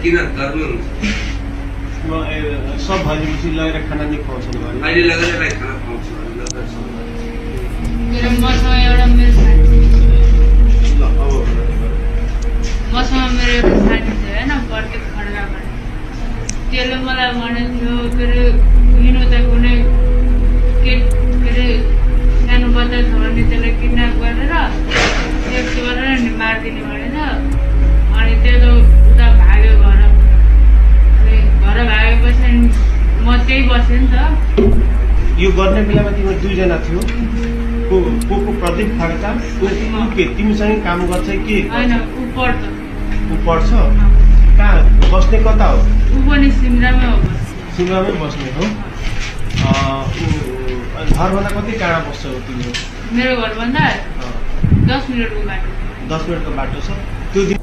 किन गर्नु सब भएपछि लगेर खाना नि खुवाउँछन् भने अहिले लगेर खाना खुवाउँछु मेरो मसँग एउटा मेरो साथी मसँग मेरो एउटा साथी थियो होइन बर्थडे खड्काबाट त्यसले मलाई भनेको थियो के अरे हिँड्नु त कुनै के अरे सानो बच्चा छ भने त्यसलाई किडन्याप गरेर सेफ्टी गरेर नि मारिदिने भनेर अनि त्यसले उता भाग्यो घर अनि घर भागेपछि म त्यही बसेँ नि त यो गर्ने बेलामा तिम्रो दुईजना थियो को प्रदीप खड्का के तिमीसँग काम गर्छ कि होइन ऊ पढ्छ ऊ पढ्छ कहाँ बस्ने कता हो ऊ पनि सिमरामै हो सिमरामै बस्ने हो घरभन्दा कति टाढा बस्छ हो तिम्रो मेरो घरभन्दा 10 मिनटको बाटो 10 मिनटको बाटो छ त्यो दिन